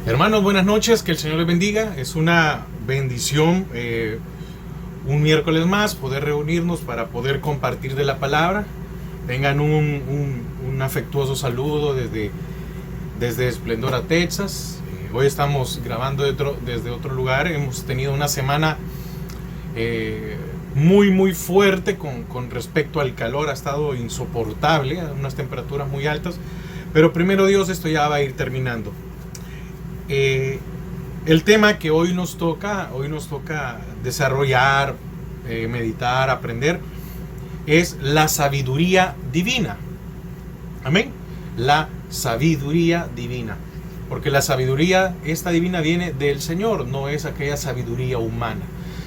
Hermanos, buenas noches, que el Señor les bendiga. Es una bendición un miércoles más poder reunirnos para poder compartir de la palabra. Tengan un afectuoso saludo desde Esplendora, Texas. Hoy estamos grabando desde otro lugar. Hemos tenido una semana muy fuerte con respecto al calor. Ha estado insoportable, unas temperaturas muy altas. Pero primero Dios, esto ya va a ir terminando. El tema que hoy nos toca desarrollar, meditar, aprender, es la sabiduría divina. Amén. La sabiduría divina. Porque la sabiduría, esta divina, viene del Señor, no es aquella sabiduría humana,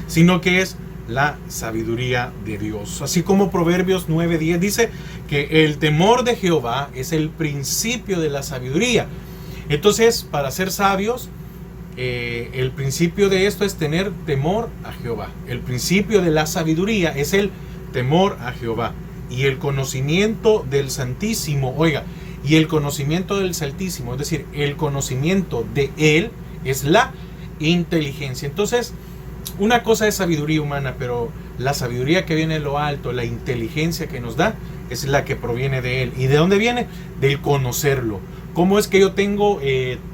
sino que es la sabiduría de Dios. Así como Proverbios 9:10 dice que el temor de Jehová es el principio de la sabiduría. Entonces, para ser sabios, el principio de esto es tener temor a Jehová. El principio de la sabiduría es el temor a Jehová. Y el conocimiento del Santísimo, y el conocimiento del Santísimo, es decir, el conocimiento de Él, es la inteligencia. Entonces, una cosa es sabiduría humana, pero la sabiduría que viene de lo alto, la inteligencia que nos da, es la que proviene de Él. ¿Y de dónde viene? Del conocerlo. ¿Cómo es que yo tengo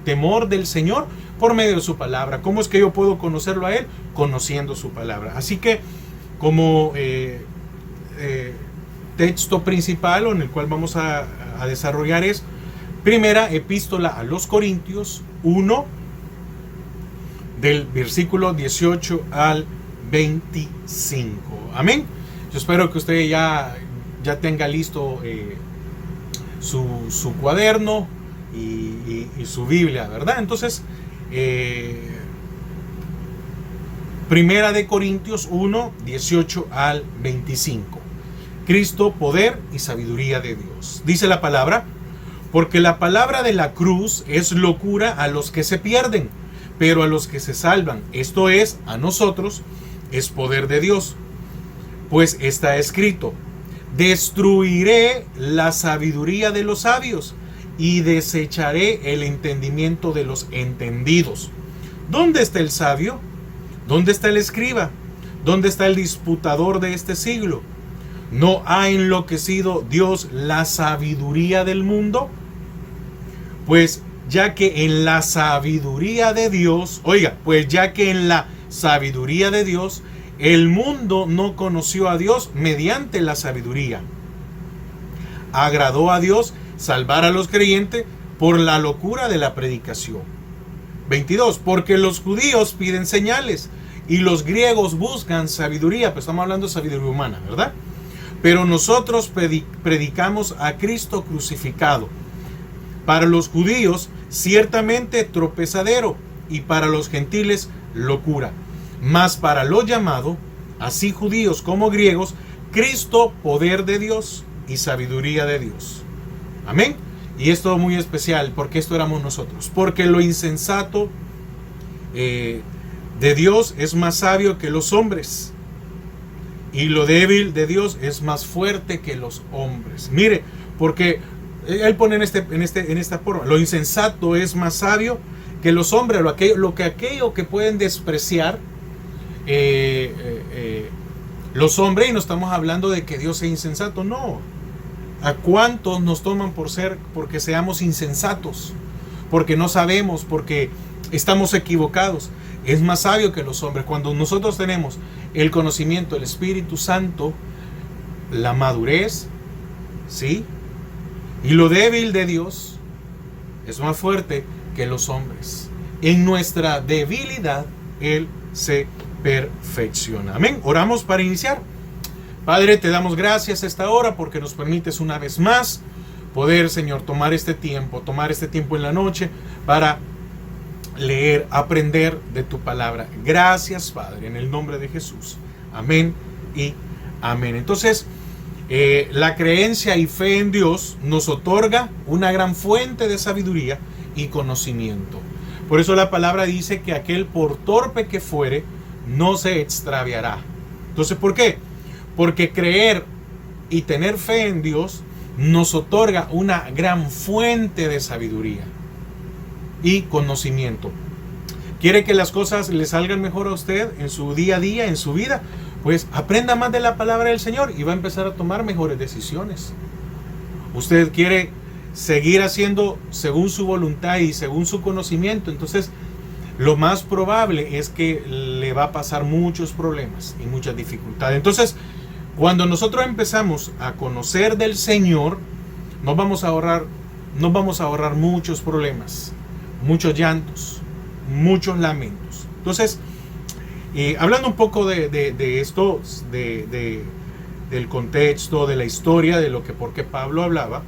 temor del Señor? Por medio de su palabra. ¿Cómo es que yo puedo conocerlo a Él? Conociendo su palabra. Así que, como texto principal, o en el cual vamos a desarrollar, es primera epístola a los Corintios 1, del versículo 18 al 25. Amén. Yo espero que usted ya tenga listo su cuaderno y su Biblia, ¿verdad? Entonces, primera de Corintios 1, 18 al 25. Cristo, poder y sabiduría de Dios. Dice la palabra: porque la palabra de la cruz es locura a los que se pierden, pero a los que se salvan, esto es, a nosotros, es poder de Dios. Pues está escrito: destruiré la sabiduría de los sabios y desecharé el entendimiento de los entendidos. ¿Dónde está el sabio? ¿Dónde está el escriba? ¿Dónde está el disputador de este siglo? ¿No ha enloquecido Dios la sabiduría del mundo? Pues ya que en la sabiduría de Dios, el mundo no conoció a Dios mediante la sabiduría. Agradó a Dios salvar a los creyentes por la locura de la predicación. 22. Porque los judíos piden señales y los griegos buscan sabiduría. Pues estamos hablando de sabiduría humana, ¿verdad? Pero nosotros predicamos a Cristo crucificado. Para los judíos, ciertamente tropezadero, y para los gentiles, locura. Mas para los llamados, así judíos como griegos, Cristo, poder de Dios y sabiduría de Dios. Amén. Y esto es muy especial, porque esto éramos nosotros. Porque lo insensato de Dios es más sabio que los hombres, y lo débil de Dios es más fuerte que los hombres. Mire, porque él pone en esta forma: lo insensato es más sabio que los hombres, aquello que pueden despreciar los hombres. Y no estamos hablando de que Dios sea insensato, no. ¿A cuántos nos toman porque seamos insensatos? Porque no sabemos, porque estamos equivocados. Es más sabio que los hombres. Cuando nosotros tenemos el conocimiento del Espíritu Santo, la madurez, ¿sí? Y lo débil de Dios es más fuerte que los hombres. En nuestra debilidad, Él se perfecciona. Amén. Oramos para iniciar. Padre, te damos gracias a esta hora porque nos permites una vez más poder, Señor, tomar este tiempo en la noche para leer, aprender de tu palabra. Gracias, Padre, en el nombre de Jesús. Amén y amén. Entonces, la creencia y fe en Dios nos otorga una gran fuente de sabiduría y conocimiento. Por eso la palabra dice que aquel, por torpe que fuere, no se extraviará. Entonces, ¿por qué? Porque creer y tener fe en Dios nos otorga una gran fuente de sabiduría. y conocimiento. ¿Quiere que las cosas le salgan mejor a usted en su día a día, en su vida? Pues aprenda más de la palabra del Señor y va a empezar a tomar mejores decisiones. Usted quiere seguir haciendo según su voluntad y según su conocimiento, entonces lo más probable es que le va a pasar muchos problemas y muchas dificultades. Entonces, cuando nosotros empezamos a conocer del Señor, nos vamos a ahorrar muchos problemas, muchos llantos, muchos lamentos. Entonces, hablando un poco de esto, del contexto, de la historia, de lo que por qué Pablo hablaba,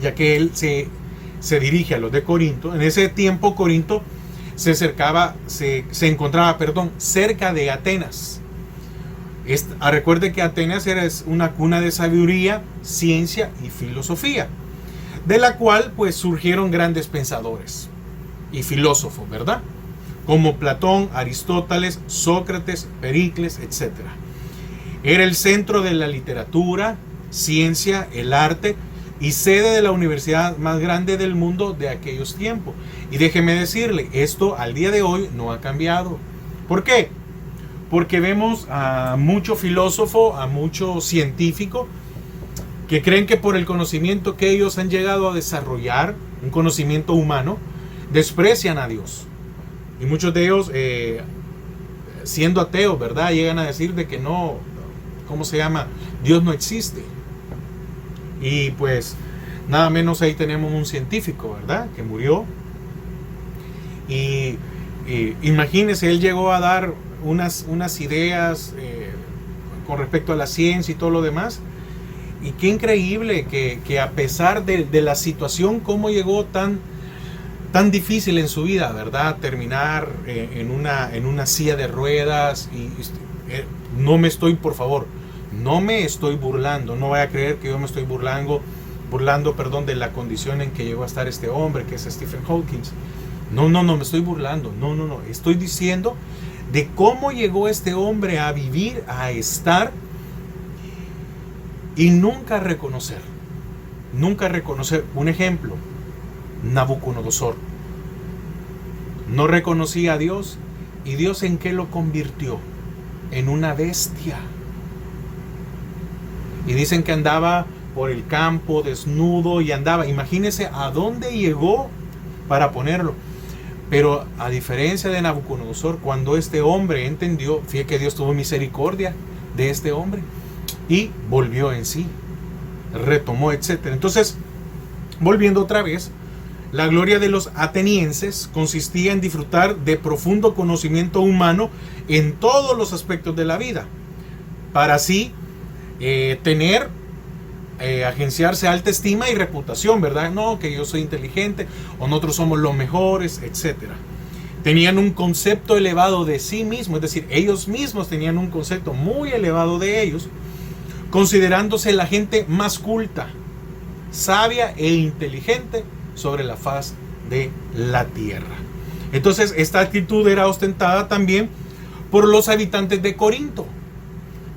ya que él se dirige a los de Corinto. En ese tiempo Corinto se encontraba cerca de Atenas. Recuerde que Atenas era una cuna de sabiduría, ciencia y filosofía, de la cual pues surgieron grandes pensadores y filósofos, ¿verdad? Como Platón, Aristóteles, Sócrates, Pericles, etc. Era el centro de la literatura, ciencia, el arte y sede de la universidad más grande del mundo de aquellos tiempos. Y déjeme decirle, esto al día de hoy no ha cambiado. ¿Por qué? Porque vemos a mucho filósofo, a mucho científico, que creen que por el conocimiento que ellos han llegado a desarrollar, un conocimiento humano, desprecian a Dios. Y muchos de ellos, siendo ateos, ¿verdad?, llegan a decir de que no, Dios no existe. Y pues nada menos ahí tenemos un científico, ¿verdad?, que murió. Y imagínense, él llegó a dar unas ideas con respecto a la ciencia y todo lo demás. Y qué increíble que a pesar de la situación, cómo llegó tan difícil en su vida, ¿verdad?, terminar en una silla de ruedas. No me estoy burlando, no vaya a creer que yo me estoy burlando, de la condición en que llegó a estar este hombre, que es Stephen Hawking. No, me estoy burlando, no, estoy diciendo de cómo llegó este hombre a vivir, a estar y nunca reconocer. Un ejemplo, Nabucodonosor no reconocía a Dios, y Dios ¿en qué lo convirtió? En una bestia. Y dicen que andaba por el campo desnudo y andaba, imagínense a dónde llegó para ponerlo. Pero a diferencia de Nabucodonosor, cuando este hombre entendió, fíjate que Dios tuvo misericordia de este hombre y volvió en sí, retomó, etc. Entonces, volviendo otra vez, la gloria de los atenienses consistía en disfrutar de profundo conocimiento humano en todos los aspectos de la vida, para así agenciarse alta estima y reputación, ¿verdad? No, que yo soy inteligente, o nosotros somos los mejores, etc. Tenían un concepto elevado de sí mismos, es decir, ellos mismos tenían un concepto muy elevado de ellos, considerándose la gente más culta, sabia e inteligente sobre la faz de la tierra. Entonces, esta actitud era ostentada también por los habitantes de Corinto,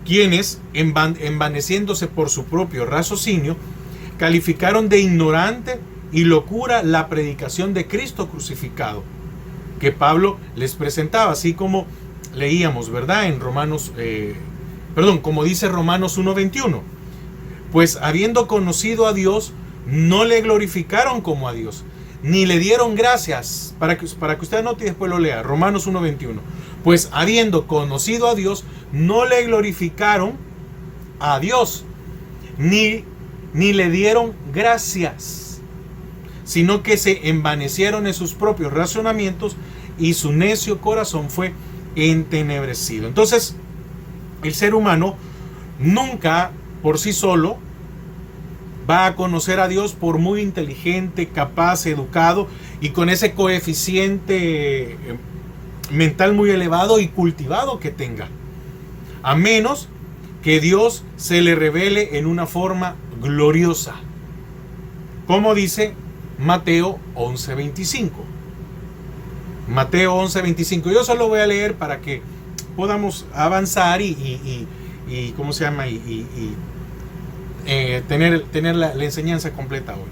quienes, envaneciéndose por su propio raciocinio, calificaron de ignorante y locura la predicación de Cristo crucificado, que Pablo les presentaba, así como leíamos, ¿verdad?, en como dice Romanos 1:21. Pues habiendo conocido a Dios, no le glorificaron como a Dios, ni le dieron gracias. Para que usted anote y después lo lea. Romanos 1:21. Pues habiendo conocido a Dios, no le glorificaron a Dios, ni le dieron gracias, sino que se envanecieron en sus propios razonamientos y su necio corazón fue entenebrecido. Entonces, el ser humano nunca por sí solo va a conocer a Dios, por muy inteligente, capaz, educado y con ese coeficiente mental muy elevado y cultivado que tenga, a menos que Dios se le revele en una forma gloriosa, como dice Mateo 11:25. Mateo 11:25. Yo solo voy a leer para que podamos avanzar y tener la enseñanza completa hoy.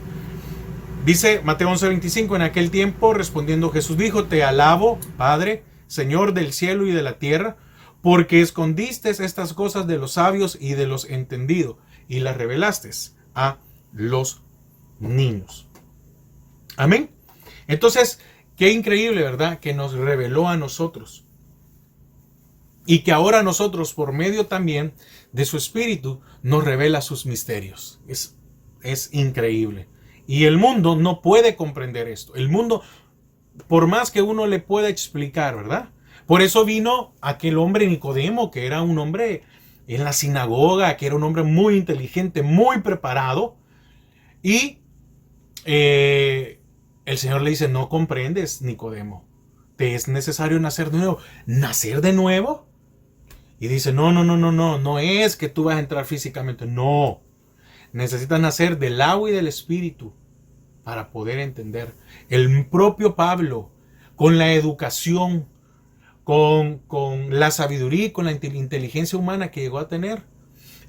Dice Mateo 11:25, en aquel tiempo respondiendo Jesús dijo, te alabo, Padre, Señor del cielo y de la tierra, porque escondiste estas cosas de los sabios y de los entendidos y las revelaste a los niños. Amén. Entonces, qué increíble, ¿verdad? Que nos reveló a nosotros. Y que ahora nosotros, por medio también de su Espíritu, nos revela sus misterios. Es increíble. Y el mundo no puede comprender esto. El mundo, por más que uno le pueda explicar, ¿verdad? Por eso vino aquel hombre Nicodemo, que era un hombre en la sinagoga, que era un hombre muy inteligente, muy preparado. Y el Señor le dice, no comprendes, Nicodemo. Te es necesario nacer de nuevo. ¿Nacer de nuevo? Y dice, no es que tú vas a entrar físicamente. No. Necesitas nacer del agua y del Espíritu para poder entender. El propio Pablo, con la educación, con la sabiduría y con la inteligencia humana que llegó a tener,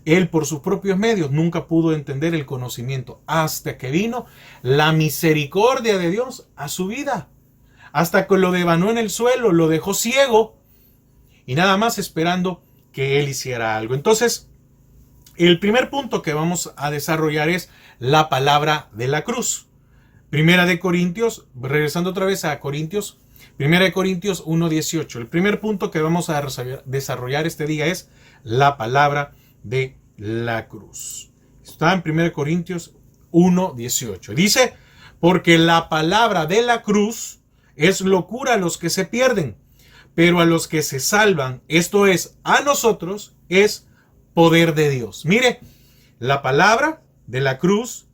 él por sus propios medios nunca pudo entender el conocimiento hasta que vino la misericordia de Dios a su vida. Hasta que lo devanó en el suelo, lo dejó ciego y nada más esperando que él hiciera algo. Entonces, el primer punto que vamos a desarrollar es la palabra de la cruz. Primera de Corintios, regresando otra vez a Corintios, Primera de Corintios 1:18. El primer punto que vamos a desarrollar este día es la palabra de la cruz. Está en 1 Corintios 1:18. Dice, porque la palabra de la cruz es locura a los que se pierden, pero a los que se salvan, esto es, a nosotros, es poder de Dios. Mire, la palabra de la cruz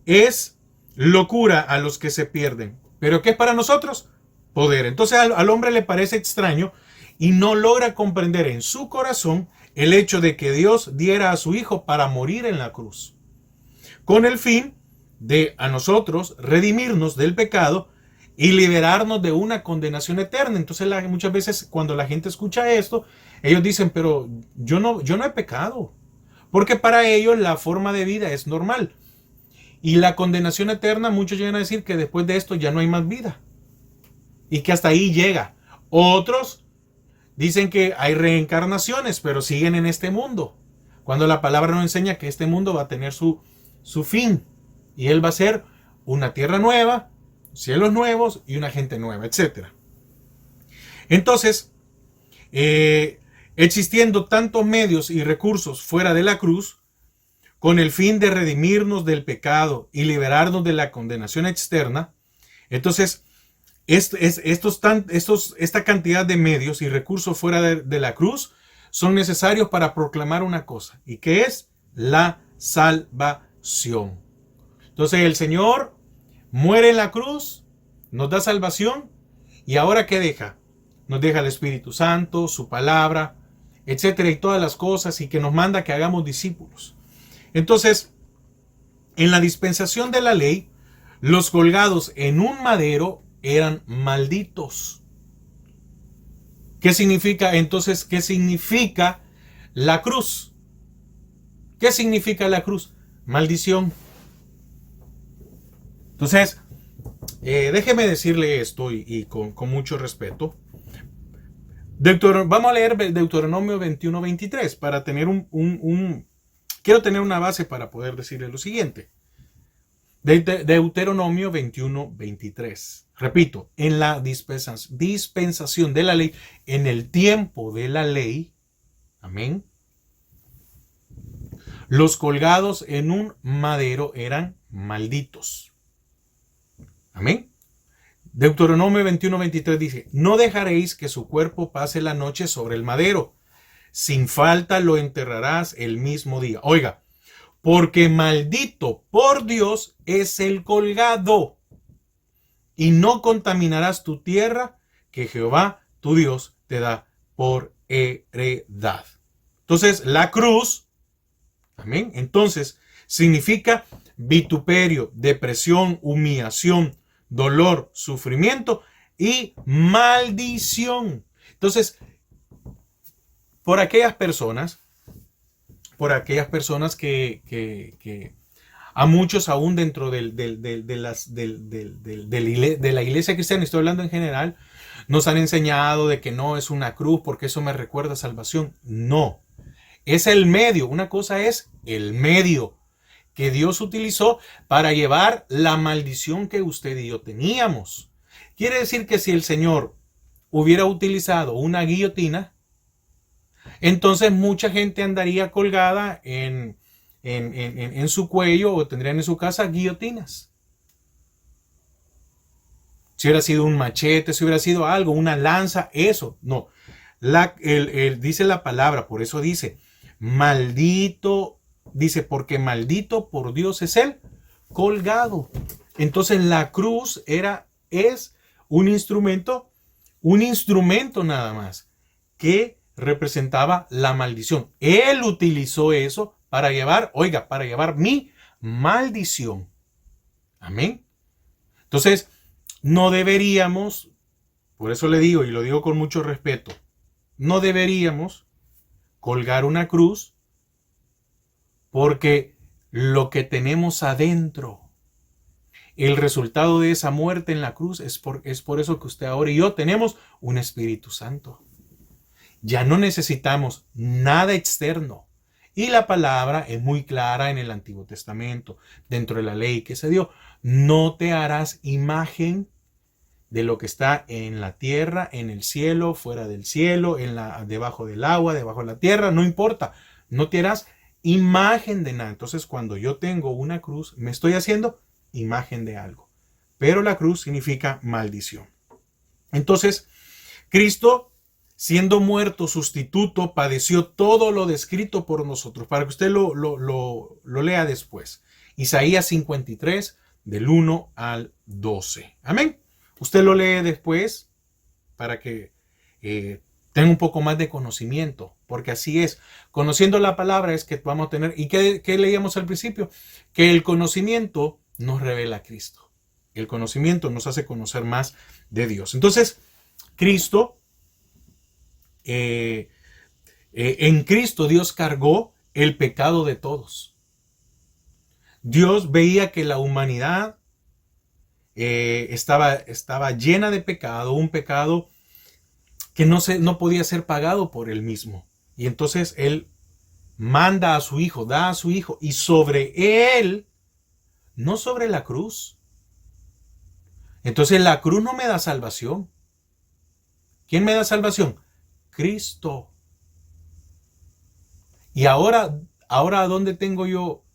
es locura a los que se pierden, pero ¿qué es para nosotros? Poder. Entonces al hombre le parece extraño y no logra comprender en su corazón el hecho de que Dios diera a su Hijo para morir en la cruz, con el fin de a nosotros redimirnos del pecado y liberarnos de una condenación eterna. Entonces muchas veces cuando la gente escucha esto, ellos dicen, pero yo no he pecado, porque para ellos la forma de vida es normal. Y la condenación eterna, muchos llegan a decir que después de esto ya no hay más vida y que hasta ahí llega. Otros dicen que hay reencarnaciones, pero siguen en este mundo, cuando la palabra nos enseña que este mundo va a tener su fin y él va a ser una tierra nueva, cielos nuevos y una gente nueva, etc. Entonces, existiendo tantos medios y recursos fuera de la cruz, con el fin de redimirnos del pecado y liberarnos de la condenación externa, entonces esta cantidad de medios y recursos fuera de la cruz son necesarios para proclamar una cosa, y que es la salvación. Entonces el Señor muere en la cruz, nos da salvación, y ahora ¿qué deja? Nos deja el Espíritu Santo, su palabra, etcétera, y todas las cosas, y que nos manda que hagamos discípulos. Entonces, en la dispensación de la ley, los colgados en un madero eran malditos. ¿Qué significa entonces? ¿Qué significa la cruz? ¿Qué significa la cruz? Maldición. Entonces, déjeme decirle esto y con mucho respeto. Vamos a leer Deuteronomio 21:23 para tener quiero tener una base para poder decirle lo siguiente. Deuteronomio 21:23. Repito, en la dispensación de la ley, en el tiempo de la ley, amén, los colgados en un madero eran malditos. Amén. Deuteronomio 21:23 dice, no dejaréis que su cuerpo pase la noche sobre el madero. Sin falta lo enterrarás el mismo día. Oiga, porque maldito por Dios es el colgado, y no contaminarás tu tierra que Jehová tu Dios te da por heredad. Entonces, la cruz, amén, entonces significa vituperio, depresión, humillación, dolor, sufrimiento y maldición. Entonces, por aquellas personas que A muchos aún dentro de la iglesia cristiana, estoy hablando en general, nos han enseñado de que no es una cruz porque eso me recuerda a salvación. No, es el medio. Una cosa es el medio que Dios utilizó para llevar la maldición que usted y yo teníamos. Quiere decir que si el Señor hubiera utilizado una guillotina, entonces mucha gente andaría colgada en su cuello o tendrían en su casa guillotinas. Si hubiera sido un machete, si hubiera sido algo, una lanza, eso, no. Dice la palabra, por eso dice, maldito, dice, porque maldito por Dios es el colgado. Entonces la cruz es un instrumento nada más, que representaba la maldición. Él utilizó eso para llevar mi maldición. Amén. Entonces, no deberíamos, por eso le digo, y lo digo con mucho respeto, no deberíamos colgar una cruz porque lo que tenemos adentro, el resultado de esa muerte en la cruz, es por eso que usted ahora y yo tenemos un Espíritu Santo. Ya no necesitamos nada externo. Y la palabra es muy clara en el Antiguo Testamento, dentro de la ley que se dio. No te harás imagen de lo que está en la tierra, en el cielo, fuera del cielo, debajo del agua, debajo de la tierra, no importa. No te harás imagen de nada. Entonces, cuando yo tengo una cruz, me estoy haciendo imagen de algo. Pero la cruz significa maldición. Entonces, Cristo, siendo muerto sustituto, padeció todo lo descrito por nosotros, para que usted lo lea después. Isaías 53, del 1 al 12. Amén. Usted lo lee después para que tenga un poco más de conocimiento, porque así es. Conociendo la palabra es que vamos a tener, ¿y qué leíamos al principio? Que el conocimiento nos revela a Cristo. El conocimiento nos hace conocer más de Dios. Entonces, Cristo, en Cristo Dios cargó el pecado de todos. Dios veía que la humanidad estaba llena de pecado, un pecado que no podía ser pagado por él mismo. Y entonces él manda a su hijo, da a su hijo, y sobre él, no sobre la cruz. Entonces la cruz no me da salvación. ¿Quién me da salvación? Cristo. Y ahora ¿a dónde tengo yo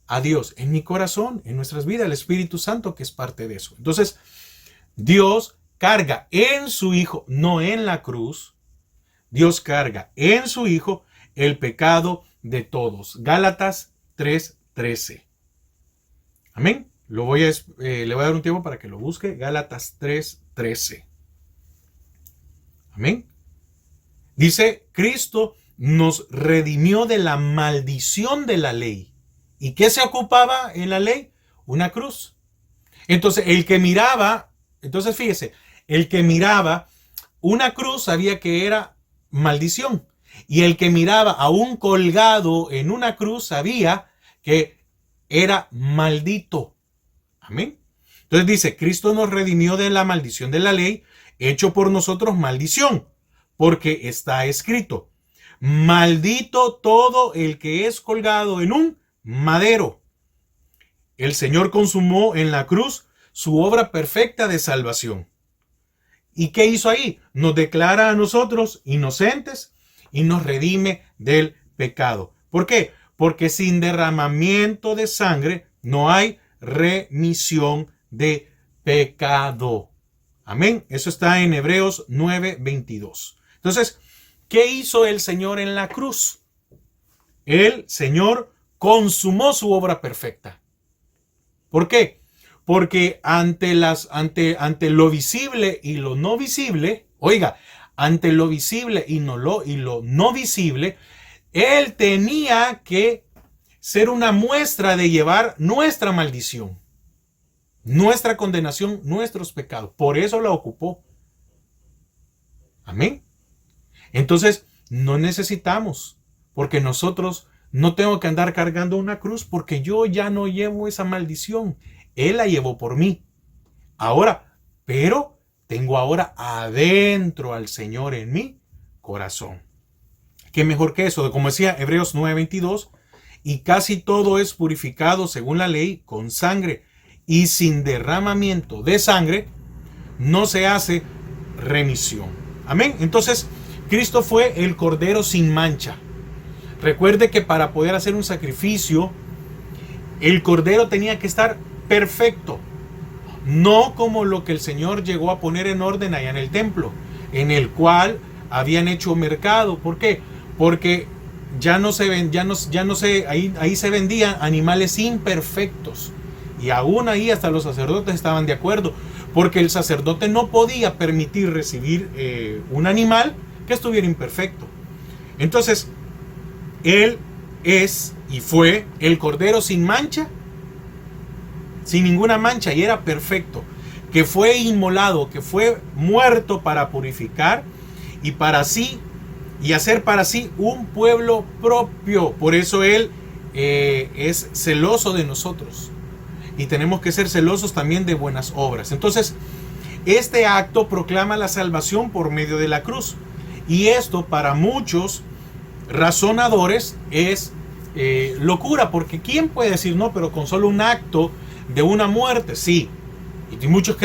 a Dios? En mi corazón, en nuestras vidas, el Espíritu Santo, que es parte de eso. Entonces, Dios carga en su Hijo, no en la cruz. Dios carga en su Hijo el pecado de todos. Gálatas 3:13. Amén. Le voy a dar un tiempo para que lo busque. Gálatas 3:13. Amén. Dice, Cristo nos redimió de la maldición de la ley. ¿Y qué se ocupaba en la ley? Una cruz. Entonces, fíjese, el que miraba una cruz sabía que era maldición. Y el que miraba a un colgado en una cruz sabía que era maldito. Amén. Entonces dice, Cristo nos redimió de la maldición de la ley, hecho por nosotros maldición, porque está escrito, maldito todo el que es colgado en un madero. El Señor consumó en la cruz su obra perfecta de salvación. ¿Y qué hizo ahí? Nos declara a nosotros inocentes y nos redime del pecado. ¿Por qué? Porque sin derramamiento de sangre no hay remisión de pecado. Amén. Eso está en Hebreos 9:22. Entonces, ¿qué hizo el Señor en la cruz? El Señor consumó su obra perfecta. ¿Por qué? Porque ante lo visible y lo no visible, oiga, ante lo visible y lo no visible, Él tenía que ser una muestra de llevar nuestra maldición, nuestra condenación, nuestros pecados. Por eso la ocupó. Amén. Entonces, no necesitamos, porque nosotros no tengo que andar cargando una cruz porque yo ya no llevo esa maldición. Él la llevó por mí. Ahora, pero tengo ahora adentro al Señor en mi corazón. ¿Qué mejor que eso? Como decía Hebreos 9:22, y casi todo es purificado según la ley con sangre, y sin derramamiento de sangre no se hace remisión. Amén. Entonces, Cristo fue el Cordero sin mancha. Recuerde que para poder hacer un sacrificio, el Cordero tenía que estar perfecto. No como lo que el Señor llegó a poner en orden allá en el templo, en el cual habían hecho mercado. ¿Por qué? Porque ya no se ven, ahí se vendían animales imperfectos. Y aún ahí hasta los sacerdotes estaban de acuerdo, porque el sacerdote no podía permitir recibir un animal que estuviera imperfecto. Entonces, Él es y fue el Cordero sin mancha, sin ninguna mancha, y era perfecto, que fue inmolado, que fue muerto para purificar y para sí, y hacer para sí un pueblo propio. Por eso Él es celoso de nosotros. Y tenemos que ser celosos también de buenas obras. Entonces, este acto proclama la salvación por medio de la cruz. Y esto para muchos razonadores es locura. Porque ¿quién puede decir no? Pero con solo un acto de una muerte, sí. Y muchos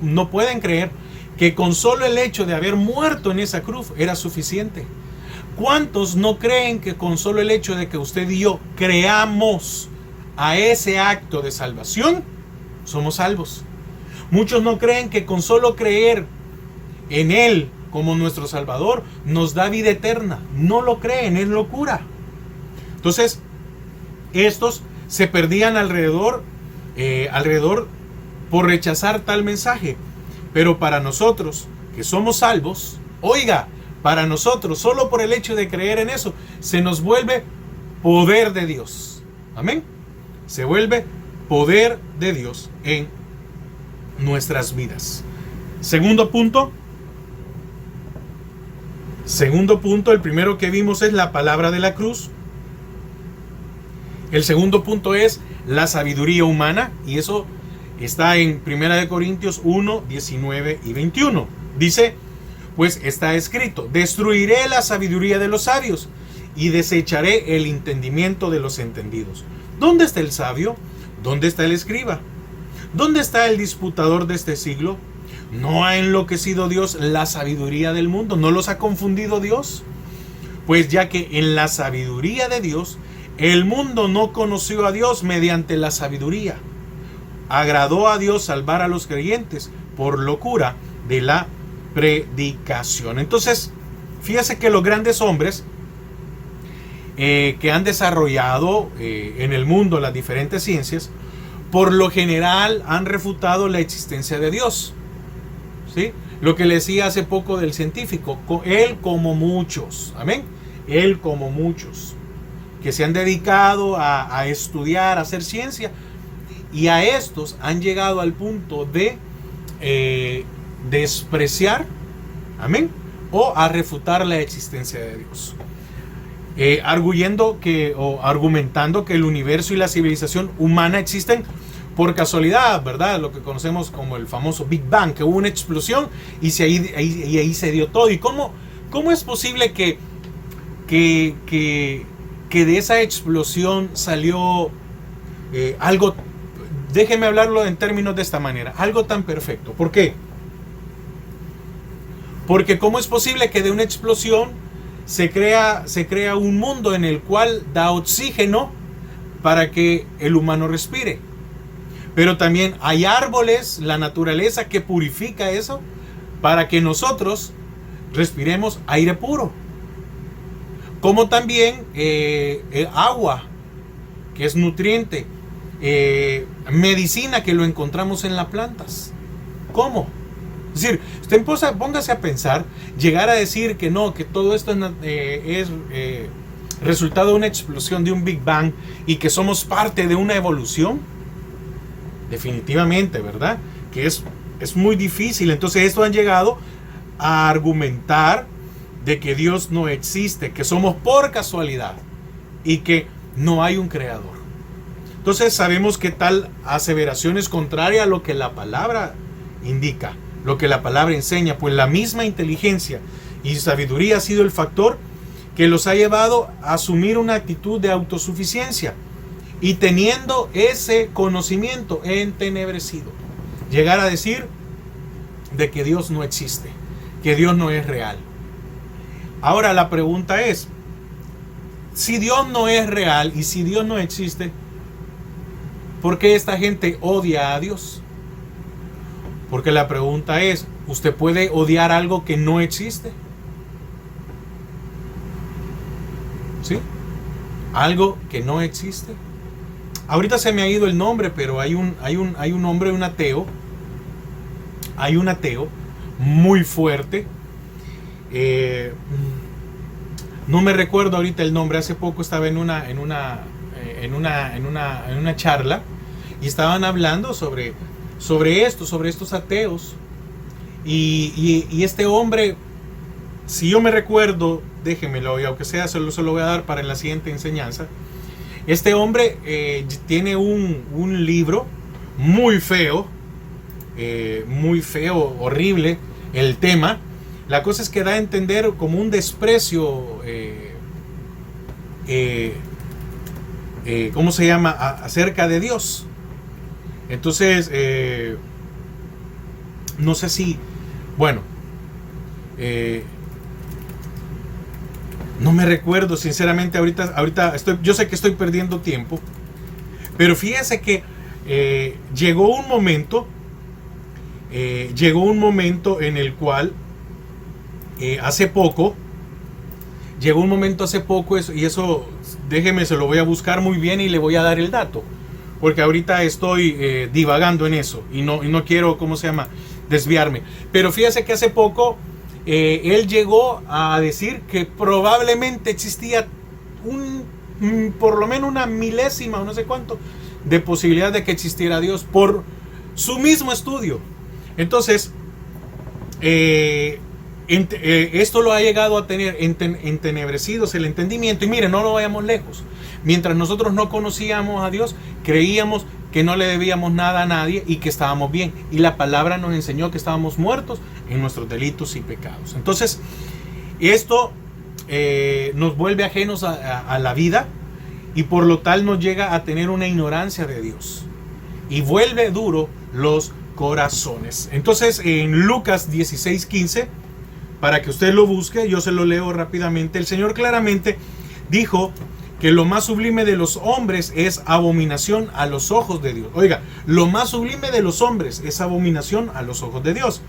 no pueden creer que con solo el hecho de haber muerto en esa cruz era suficiente. ¿Cuántos no creen que con solo el hecho de que usted y yo creamos a ese acto de salvación, somos salvos? Muchos no creen que con solo creer en Él como nuestro Salvador nos da vida eterna. No lo creen, es locura. Entonces, estos se perdían alrededor por rechazar tal mensaje. Pero para nosotros, que somos salvos, oiga, para nosotros, solo por el hecho de creer en eso, se nos vuelve poder de Dios. Amén. Se vuelve poder de Dios en nuestras vidas. Segundo punto, el primero que vimos es la palabra de la cruz. El segundo punto es la sabiduría humana, y eso está en 1 Corintios 1, 19 y 21. Dice, pues está escrito, destruiré la sabiduría de los sabios y desecharé el entendimiento de los entendidos. ¿Dónde está el sabio? ¿Dónde está el escriba? ¿Dónde está el disputador de este siglo? ¿No ha enloquecido Dios la sabiduría del mundo? ¿No los ha confundido Dios? Pues ya que en la sabiduría de Dios, el mundo no conoció a Dios mediante la sabiduría. Agradó a Dios salvar a los creyentes por locura de la predicación. Entonces, fíjese que los grandes hombres que han desarrollado en el mundo las diferentes ciencias, por lo general han refutado la existencia de Dios. ¿Sí? Lo que le decía hace poco del científico, él como muchos, amén, él como muchos que se han dedicado a estudiar, a hacer ciencia, y a estos han llegado al punto de despreciar, amén, o a refutar la existencia de Dios. Argumentando que el universo y la civilización humana existen por casualidad, ¿verdad? Lo que conocemos como el famoso Big Bang, que hubo una explosión y ahí se dio todo. ¿Y cómo es posible que de esa explosión salió algo, déjeme hablarlo en términos de esta manera, algo tan perfecto? ¿Por qué? Porque ¿cómo es posible que de una explosión se crea un mundo en el cual da oxígeno para que el humano respire? Pero también hay árboles, la naturaleza que purifica eso para que nosotros respiremos aire puro. Como también agua, que es nutriente, medicina que lo encontramos en las plantas. ¿Cómo? Es decir, usted póngase a pensar, llegar a decir que no, que todo esto es resultado de una explosión, de un Big Bang, y que somos parte de una evolución. Definitivamente, ¿verdad? Que es muy difícil. Entonces esto han llegado a argumentar de que Dios no existe, que somos por casualidad. y que no hay un creador. Entonces sabemos que tal aseveración es contraria a lo que la palabra indica, lo que la palabra enseña, pues la misma inteligencia y sabiduría ha sido el factor que los ha llevado a asumir una actitud de autosuficiencia y teniendo ese conocimiento entenebrecido, llegar a decir de que Dios no existe, que Dios no es real. Ahora la pregunta es, si Dios no es real y si Dios no existe, ¿por qué esta gente odia a Dios? Porque la pregunta es, ¿usted puede odiar algo que no existe? ¿Sí? Algo que no existe. Ahorita se me ha ido el nombre, pero hay un hombre, un ateo. Hay un ateo muy fuerte. No me recuerdo ahorita el nombre. Hace poco estaba en una charla y estaban hablando sobre estos ateos. Y este hombre, si yo me recuerdo, déjenmelo, y aunque sea, se lo voy a dar para la siguiente enseñanza. Este hombre tiene un libro muy feo, horrible el tema. La cosa es que da a entender como un desprecio, ¿cómo se llama? Acerca de Dios. Entonces, no sé si, bueno, no me recuerdo sinceramente ahorita yo sé que estoy perdiendo tiempo, pero fíjese que llegó un momento en el cual hace poco, y eso déjeme, se lo voy a buscar muy bien y le voy a dar el dato, porque ahorita estoy divagando en eso y no quiero, ¿cómo se llama?, desviarme. Pero fíjese que hace poco él llegó a decir que probablemente existía por lo menos una milésima o no sé cuánto de posibilidad de que existiera Dios por su mismo estudio. Entonces esto lo ha llegado a tener entenebrecidos el entendimiento. Y miren, no lo vayamos lejos. Mientras nosotros no conocíamos a Dios, creíamos que no le debíamos nada a nadie y que estábamos bien. Y la palabra nos enseñó que estábamos muertos en nuestros delitos y pecados. Entonces, esto nos vuelve ajenos a la vida y por lo tal nos llega a tener una ignorancia de Dios. Y vuelve duro los corazones. Entonces, en Lucas 16:15, para que usted lo busque, yo se lo leo rápidamente. El Señor claramente dijo que lo más sublime de los hombres es abominación a los ojos de Dios. Oiga, lo más sublime de los hombres es abominación a los ojos de Dios.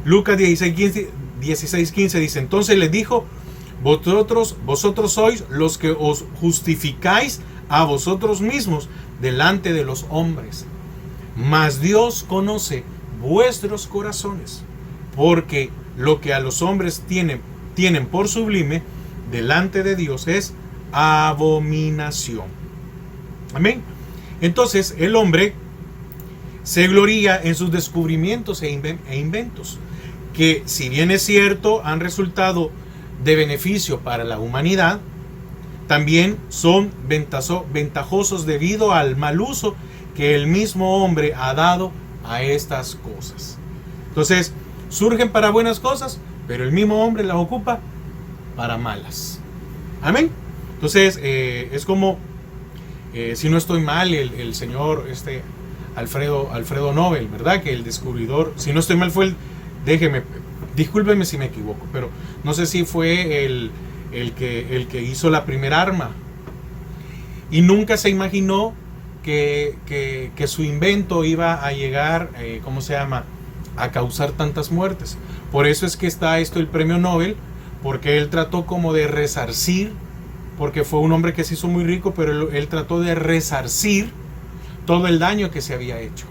Lucas 16:15 dice, entonces les dijo, vosotros sois los que os justificáis a vosotros mismos delante de los hombres. Mas Dios conoce vuestros corazones, porque lo que a los hombres tienen por sublime delante de Dios es abominación. Amén. Entonces el hombre se gloría en sus descubrimientos e inventos, que si bien es cierto han resultado de beneficio para la humanidad, también son ventajosos debido al mal uso que el mismo hombre ha dado a estas cosas. Entonces surgen para buenas cosas, pero el mismo hombre las ocupa para malas. Amén. Entonces es como, si no estoy mal, el señor Alfredo Nobel, ¿verdad? Que el descubridor, si no estoy mal, fue discúlpeme si me equivoco, pero no sé si fue el que hizo la primera arma. Y nunca se imaginó que su invento iba a llegar, ¿cómo se llama?, a causar tantas muertes. Por eso es que está el premio Nobel, porque él trató como de resarcir, porque fue un hombre que se hizo muy rico, pero él trató de resarcir todo el daño que se había hecho.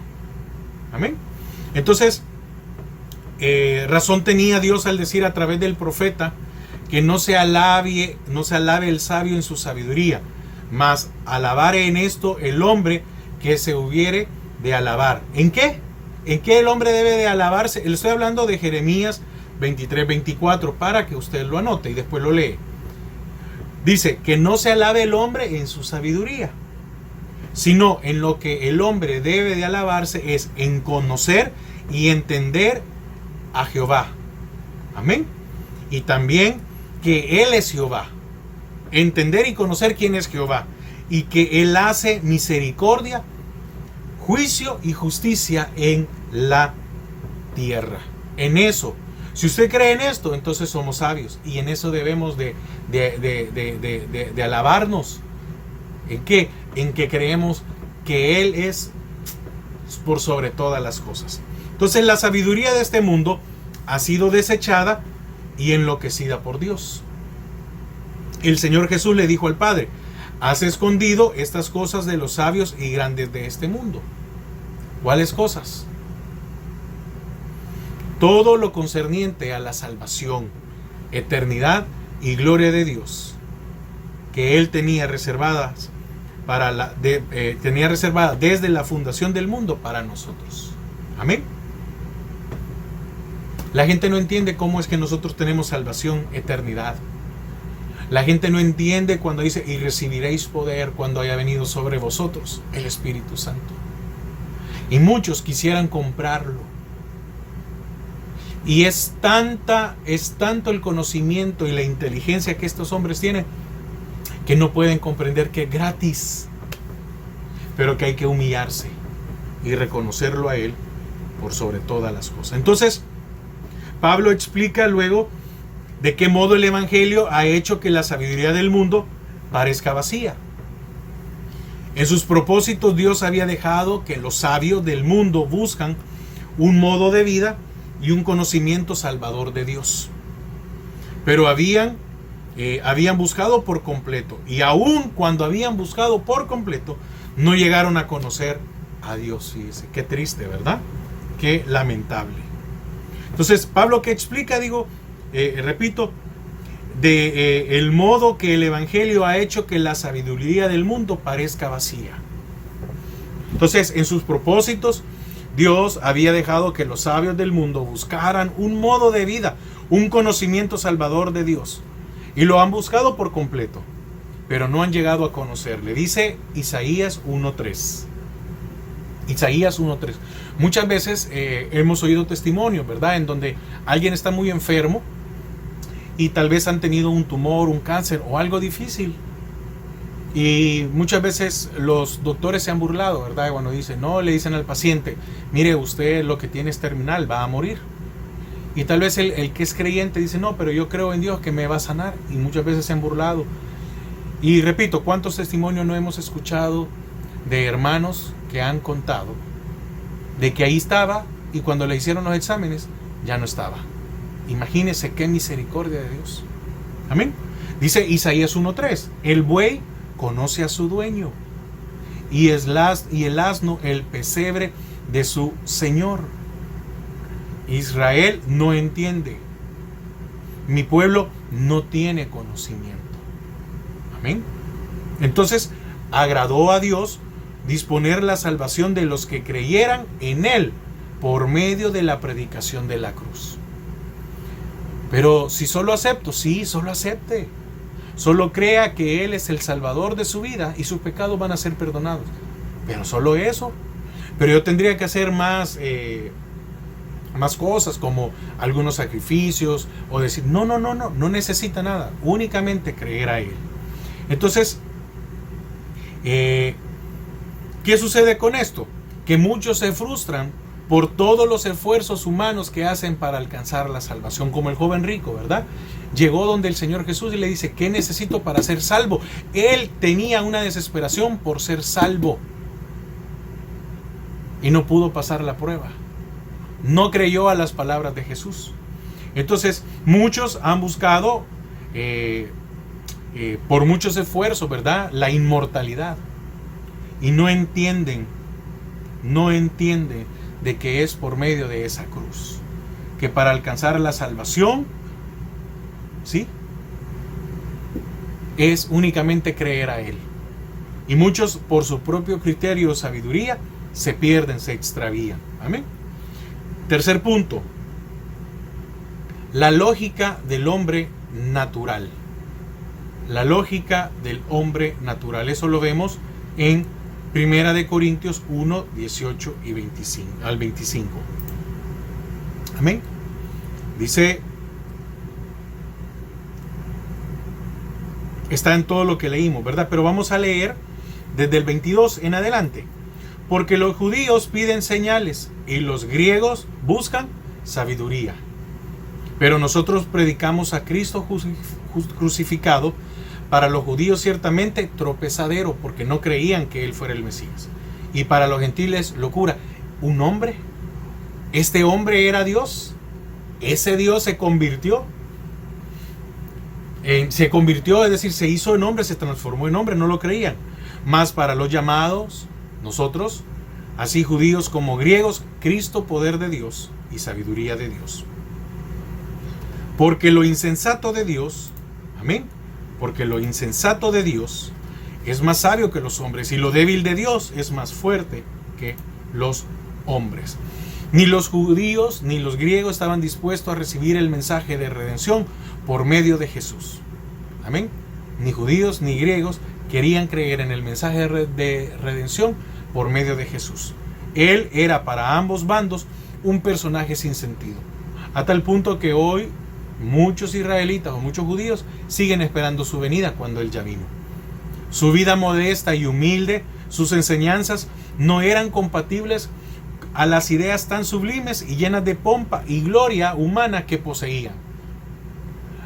Amén. Entonces, razón tenía Dios al decir a través del profeta que no se alabe el sabio en su sabiduría, mas alabare en esto el hombre que se hubiere de alabar. ¿En qué? ¿En qué el hombre debe de alabarse? Le estoy hablando de Jeremías 23:24 para que usted lo anote y después lo lee. Dice que no se alabe el hombre en su sabiduría, sino en lo que el hombre debe de alabarse es en conocer y entender a Jehová. Amén. Y también que Él es Jehová. Entender y conocer quién es Jehová. Y que Él hace misericordia, juicio y justicia en la tierra. En eso. Si usted cree en esto, entonces somos sabios. Y en eso debemos de alabarnos. ¿En qué? En que creemos que Él es por sobre todas las cosas. Entonces la sabiduría de este mundo ha sido desechada y enloquecida por Dios. El Señor Jesús le dijo al Padre: has escondido estas cosas de los sabios y grandes de este mundo. ¿Cuáles cosas? Todo lo concerniente a la salvación, eternidad y gloria de Dios, que Él tenía reservadas tenía reservada desde la fundación del mundo para nosotros. Amén. La gente no entiende cómo es que nosotros tenemos salvación, eternidad. La gente no entiende cuando dice: y recibiréis poder cuando haya venido sobre vosotros el Espíritu Santo. Y muchos quisieran comprarlo. Y es tanto el conocimiento y la inteligencia que estos hombres tienen que no pueden comprender que es gratis, pero que hay que humillarse y reconocerlo a Él por sobre todas las cosas. Entonces, Pablo explica luego de qué modo el Evangelio ha hecho que la sabiduría del mundo parezca vacía. En sus propósitos, Dios había dejado que los sabios del mundo buscan un modo de vida y un conocimiento salvador de Dios. Pero habían buscado por completo, y aun cuando habían buscado por completo, no llegaron a conocer a Dios. Fíjese, qué triste, ¿verdad? Qué lamentable. Entonces, Pablo, ¿qué explica? Repito, el modo que el Evangelio ha hecho que la sabiduría del mundo parezca vacía. Entonces, en sus propósitos, Dios había dejado que los sabios del mundo buscaran un modo de vida, un conocimiento salvador de Dios. Y lo han buscado por completo, pero no han llegado a conocerle. Dice Isaías 1:3. Isaías 1:3. Muchas veces hemos oído testimonios, ¿verdad?, en donde alguien está muy enfermo y tal vez han tenido un tumor, un cáncer o algo difícil. Y muchas veces los doctores se han burlado, ¿verdad? Cuando dicen, no, le dicen al paciente: mire, usted lo que tiene es terminal, va a morir. Y tal vez el que es creyente dice: no, pero yo creo en Dios que me va a sanar. Y muchas veces se han burlado. Y repito, ¿cuántos testimonios no hemos escuchado de hermanos que han contado de que ahí estaba y cuando le hicieron los exámenes ya no estaba? Imagínense qué misericordia de Dios. Amén. Dice Isaías 1:3: el buey conoce a su dueño y el asno el pesebre de su señor. Israel no entiende. Mi pueblo no tiene conocimiento. Amén. Entonces, agradó a Dios disponer la salvación de los que creyeran en Él por medio de la predicación de la cruz. Pero si solo acepto, sí, solo acepte. Solo crea que Él es el Salvador de su vida y sus pecados van a ser perdonados. Pero solo eso. Pero yo tendría que hacer más cosas, como algunos sacrificios, o decir, no necesita nada, únicamente creer a Él. Entonces, ¿qué sucede con esto? Que muchos se frustran por todos los esfuerzos humanos que hacen para alcanzar la salvación, como el joven rico, ¿verdad? Llegó donde el Señor Jesús y le dice: ¿qué necesito para ser salvo? Él tenía una desesperación por ser salvo y no pudo pasar la prueba. No creyó a las palabras de Jesús. Entonces, muchos han buscado por muchos esfuerzos, ¿verdad?, la inmortalidad, y no entienden de que es por medio de esa cruz, que para alcanzar la salvación, ¿sí?, es únicamente creer a Él. Y muchos, por su propio criterio o sabiduría, se pierden, se extravían. Amén. Tercer punto: la lógica del hombre natural. la lógica del hombre natural. Eso lo vemos en 1 Corintios 1, 18 y 25, al 25. Amén. Dice, está en todo lo que leímos, ¿verdad? Pero vamos a leer desde el 22 en adelante. Porque los judíos piden señales y los griegos buscan sabiduría. Pero nosotros predicamos a Cristo crucificado, para los judíos ciertamente tropezadero, porque no creían que Él fuera el Mesías. Y para los gentiles locura. ¿Un hombre? ¿Este hombre era Dios? ¿Ese Dios se convirtió? Se convirtió, es decir, se hizo en hombre, se transformó en hombre, no lo creían. Mas para los llamados, nosotros, así judíos como griegos, Cristo poder de Dios y sabiduría de Dios. Porque lo insensato de Dios, amén, porque lo insensato de Dios es más sabio que los hombres y lo débil de Dios es más fuerte que los hombres. Ni los judíos ni los griegos estaban dispuestos a recibir el mensaje de redención por medio de Jesús. Amén. Ni judíos ni griegos querían creer en el mensaje de redención por medio de Jesús. Él era para ambos bandos un personaje sin sentido. A tal punto que hoy muchos israelitas o muchos judíos siguen esperando su venida cuando Él ya vino. Su vida modesta y humilde, sus enseñanzas no eran compatibles a las ideas tan sublimes y llenas de pompa y gloria humana que poseían.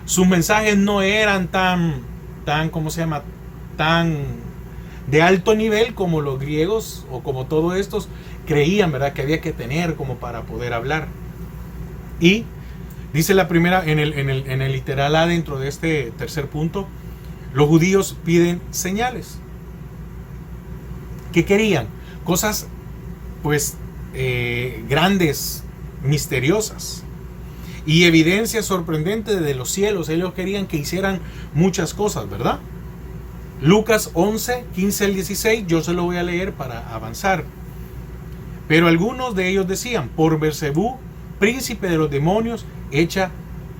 Sus mensajes no eran tan de alto nivel como los griegos o como todos estos creían, ¿verdad?, que había que tener como para poder hablar. Y dice la primera, en el literal A dentro de este tercer punto, los judíos piden señales. ¿Qué querían? Cosas, pues, grandes, misteriosas y evidencias sorprendentes de los cielos. Ellos querían que hicieran muchas cosas, ¿verdad? Lucas 11, 15 al 16, yo se lo voy a leer para avanzar. Pero algunos de ellos decían, por Beelzebú, príncipe de los demonios, echa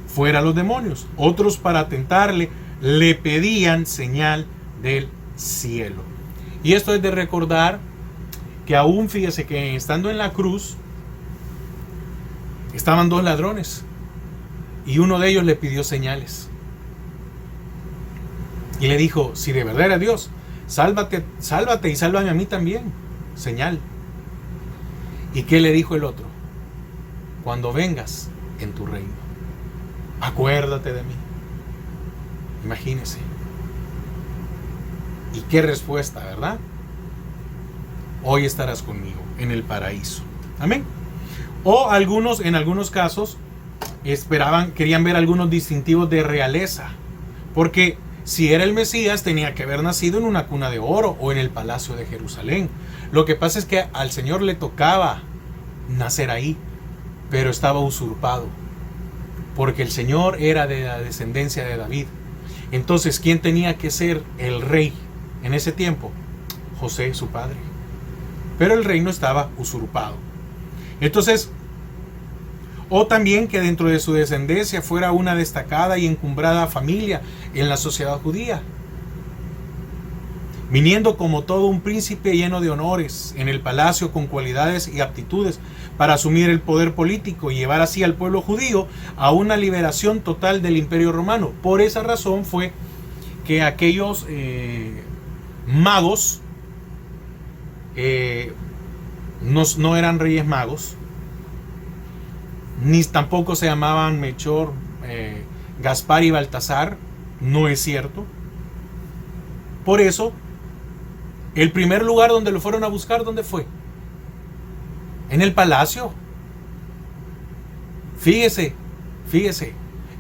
fuera los demonios. Otros, para tentarle, le pedían señal del cielo. Y esto es de recordar que aún, fíjese que estando en la cruz estaban dos ladrones y uno de ellos le pidió señales y le dijo, si de verdad era Dios, sálvate y sálvame a mí también, señal. ¿Y qué le dijo el otro? Cuando vengas en tu reino, acuérdate de mí. Imagínese. Y qué respuesta, ¿verdad? Hoy estarás conmigo en el paraíso. Amén. O algunos, en algunos casos, querían ver algunos distintivos de realeza. Porque si era el Mesías, tenía que haber nacido en una cuna de oro o en el palacio de Jerusalén. Lo que pasa es que al Señor le tocaba nacer ahí, pero estaba usurpado. Porque el Señor era de la descendencia de David. Entonces, ¿quién tenía que ser el rey en ese tiempo? José, su padre. Pero el reino estaba usurpado. Entonces, o también que dentro de su descendencia fuera una destacada y encumbrada familia en la sociedad judía, viniendo como todo un príncipe lleno de honores en el palacio con cualidades y aptitudes para asumir el poder político y llevar así al pueblo judío a una liberación total del Imperio Romano. Por esa razón fue que aquellos magos no eran reyes magos, ni tampoco se llamaban Melchor, Gaspar y Baltasar, no es cierto. Por eso, el primer lugar donde lo fueron a buscar, ¿dónde fue? En el palacio. Fíjese.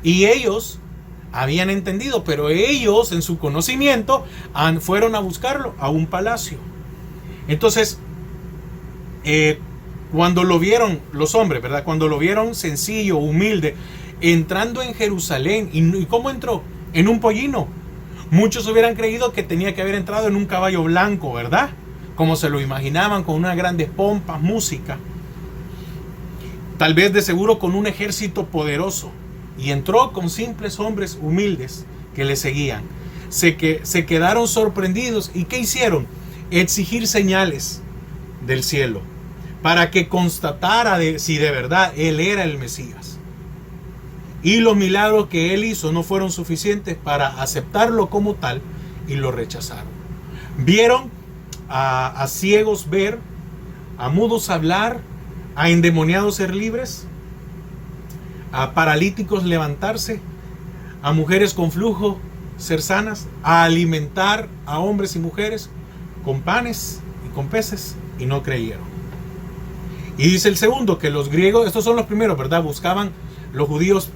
Y ellos habían entendido, pero ellos en su conocimiento fueron a buscarlo a un palacio. Entonces, cuando lo vieron los hombres, ¿verdad? Cuando lo vieron sencillo, humilde, entrando en Jerusalén, ¿y cómo entró? En un pollino. Muchos hubieran creído que tenía que haber entrado en un caballo blanco, ¿verdad? Como se lo imaginaban, con unas grandes pompas, música. Tal vez de seguro con un ejército poderoso. Y entró con simples hombres humildes que le seguían. se quedaron sorprendidos. ¿Y qué hicieron? Exigir señales del cielo para que constatara si de verdad él era el Mesías. Y los milagros que él hizo no fueron suficientes para aceptarlo como tal y lo rechazaron. Vieron a ciegos ver, a mudos hablar, a endemoniados ser libres, a paralíticos levantarse, a mujeres con flujo ser sanas, a alimentar a hombres y mujeres con panes y con peces, y no creyeron. Y dice el segundo, que los griegos, estos son los primeros, ¿verdad? Buscaban, los judíos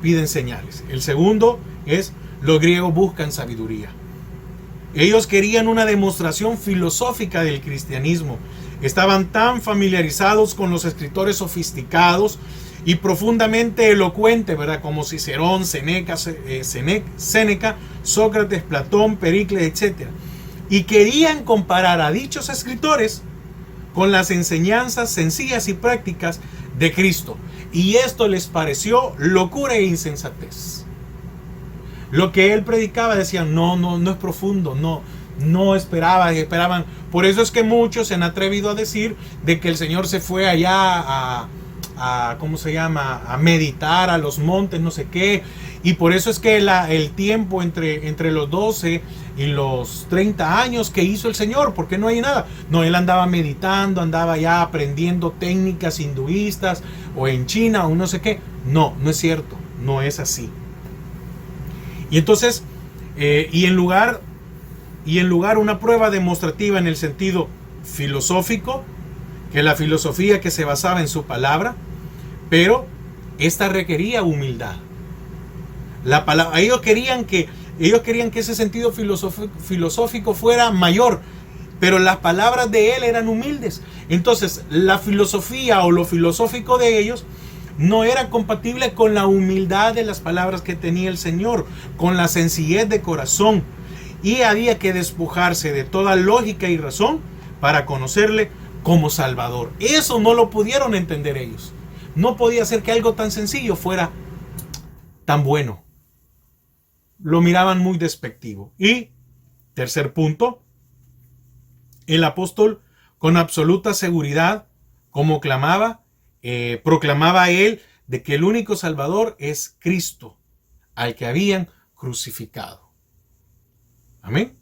piden señales. El segundo es, los griegos buscan sabiduría. Ellos querían una demostración filosófica del cristianismo. Estaban tan familiarizados con los escritores sofisticados y profundamente elocuentes, ¿verdad? Como Cicerón, Séneca, Sócrates, Platón, Pericles, etc. Y querían comparar a dichos escritores con las enseñanzas sencillas y prácticas de Cristo. Y esto les pareció locura e insensatez. Lo que él predicaba decían, no es profundo, no esperaban. Por eso es que muchos se han atrevido a decir de que el Señor se fue allá a meditar a los montes, no sé qué. Y por eso es que el tiempo entre los 12 y los 30 años que hizo el Señor, porque no hay nada. No, él andaba meditando, andaba ya aprendiendo técnicas hinduistas o en China o no sé qué. No es cierto, no es así. Y entonces, y en lugar una prueba demostrativa en el sentido filosófico, que la filosofía que se basaba en su palabra, pero esta requería humildad. Ellos querían que ese sentido filosófico fuera mayor, pero las palabras de él eran humildes. Entonces, la filosofía o lo filosófico de ellos no era compatible con la humildad de las palabras que tenía el Señor, con la sencillez de corazón. Y había que despojarse de toda lógica y razón para conocerle como Salvador. Eso no lo pudieron entender ellos. No podía ser que algo tan sencillo fuera tan bueno. Lo miraban muy despectivo. Y, tercer punto, el apóstol con absoluta seguridad, como proclamaba él de que el único Salvador es Cristo, al que habían crucificado. Amén.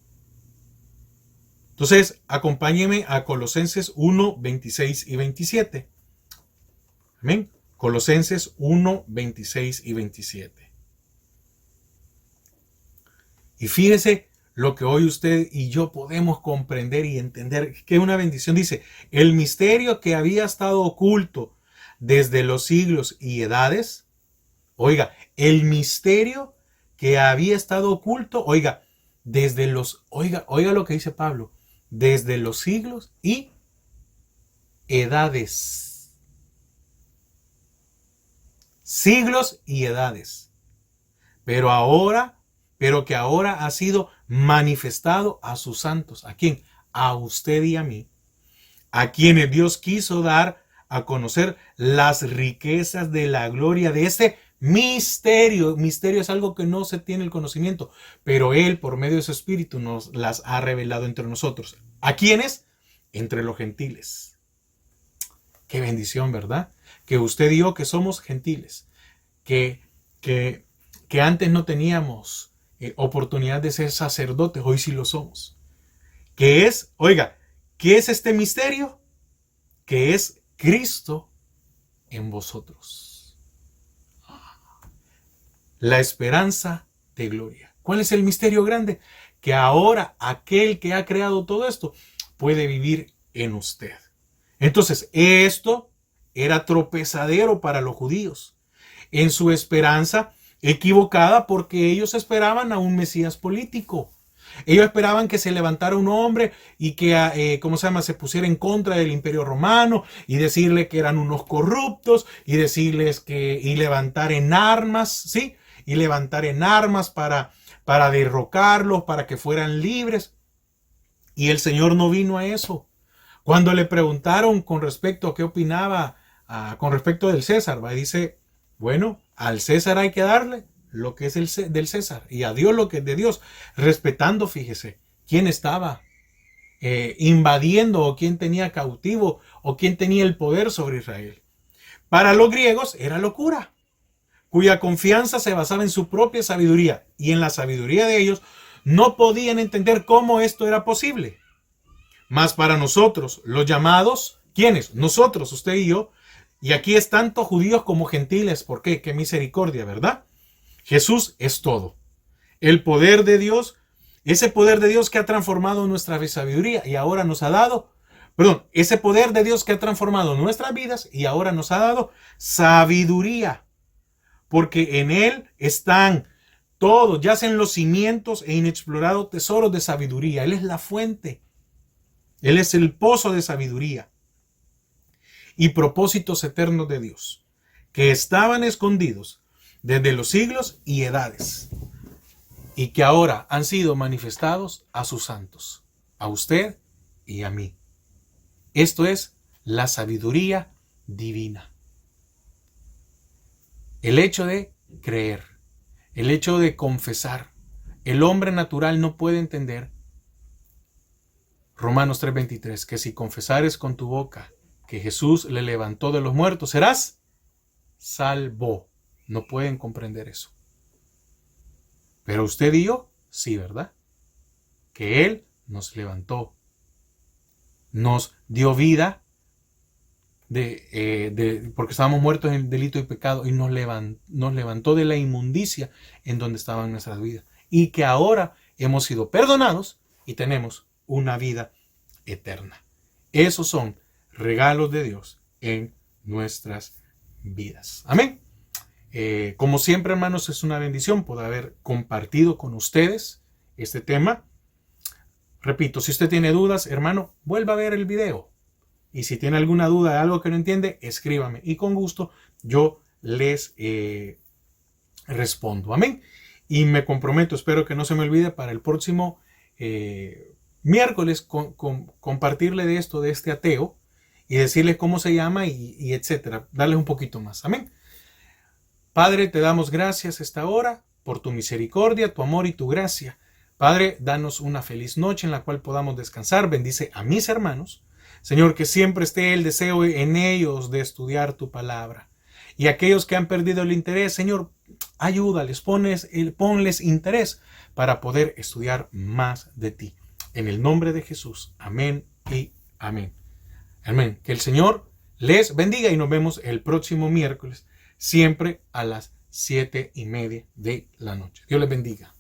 Entonces, acompáñeme a Colosenses 1, 26 y 27. Amén. Colosenses 1, 26 y 27. Y fíjese lo que hoy usted y yo podemos comprender y entender, que es una bendición. Dice, el misterio que había estado oculto desde los siglos y edades. Oiga, el misterio que había estado oculto, oiga lo que dice Pablo, desde los siglos y edades. Siglos y edades. Pero que ahora ha sido manifestado a sus santos. ¿A quién? A usted y a mí. A quienes Dios quiso dar a conocer las riquezas de la gloria de este misterio. Misterio es algo que no se tiene el conocimiento, pero Él, por medio de su Espíritu, nos las ha revelado entre nosotros. ¿A quiénes? Entre los gentiles. Qué bendición, ¿verdad? Que usted y yo, que somos gentiles, que antes no teníamos oportunidad de ser sacerdotes, hoy sí lo somos. ¿Qué es este misterio? Que es Cristo en vosotros. La esperanza de gloria. ¿Cuál es el misterio grande? Que ahora aquel que ha creado todo esto puede vivir en usted. Entonces, esto era tropezadero para los judíos en su esperanza equivocada, porque ellos esperaban a un Mesías político. Ellos esperaban que se levantara un hombre y que, se pusiera en contra del Imperio Romano y decirle que eran unos corruptos y decirles y levantar en armas, ¿sí? Y levantar en armas para derrocarlos, para que fueran libres. Y el Señor no vino a eso. Cuando le preguntaron con respecto a qué opinaba con respecto del César, dice, bueno, al César hay que darle lo que es del César y a Dios lo que es de Dios, respetando, fíjese, quién estaba invadiendo o quién tenía cautivo o quién tenía el poder sobre Israel. Para los griegos era locura, cuya confianza se basaba en su propia sabiduría, y en la sabiduría de ellos no podían entender cómo esto era posible. Mas para nosotros, los llamados, ¿quiénes? Nosotros, usted y yo, y aquí es tanto judíos como gentiles. ¿Por qué? ¡Qué misericordia!, ¿verdad? Jesús es todo. El poder de Dios, ese poder de Dios que ha transformado nuestra sabiduría y ahora nos ha dado, ese poder de Dios que ha transformado nuestras vidas y ahora nos ha dado sabiduría. Porque en Él están todos, yacen los cimientos e inexplorados tesoros de sabiduría. Él es la fuente. Él es el pozo de sabiduría y propósitos eternos de Dios, que estaban escondidos desde los siglos y edades, y que ahora han sido manifestados a sus santos, a usted y a mí. Esto es la sabiduría divina. El hecho de creer, el hecho de confesar. El hombre natural no puede entender, Romanos 3:23, que si confesares con tu boca que Jesús le levantó de los muertos, serás salvo. No pueden comprender eso. Pero usted y yo, sí, ¿verdad? Que Él nos levantó, nos dio vida porque estábamos muertos en el delito y pecado, y nos levantó de la inmundicia en donde estaban nuestras vidas, y que ahora hemos sido perdonados y tenemos una vida eterna. Esos son regalos de Dios en nuestras vidas. Amén. Como siempre, hermanos, es una bendición poder haber compartido con ustedes este tema. Repito, si usted tiene dudas, hermano, vuelva a ver el video. Y si tiene alguna duda de algo que no entiende, escríbame. Y con gusto yo les respondo. Amén. Y me comprometo, espero que no se me olvide, para el próximo miércoles compartirle de esto, de este ateo, y decirle cómo se llama y etcétera. Darles un poquito más. Amén. Padre, te damos gracias esta hora por tu misericordia, tu amor y tu gracia. Padre, danos una feliz noche en la cual podamos descansar. Bendice a mis hermanos. Señor, que siempre esté el deseo en ellos de estudiar tu palabra. Y aquellos que han perdido el interés, Señor, ayúdales, ponles interés para poder estudiar más de ti. En el nombre de Jesús. Amén y amén. Amén. Que el Señor les bendiga y nos vemos el próximo miércoles, siempre a las 7:30 de la noche. Dios les bendiga.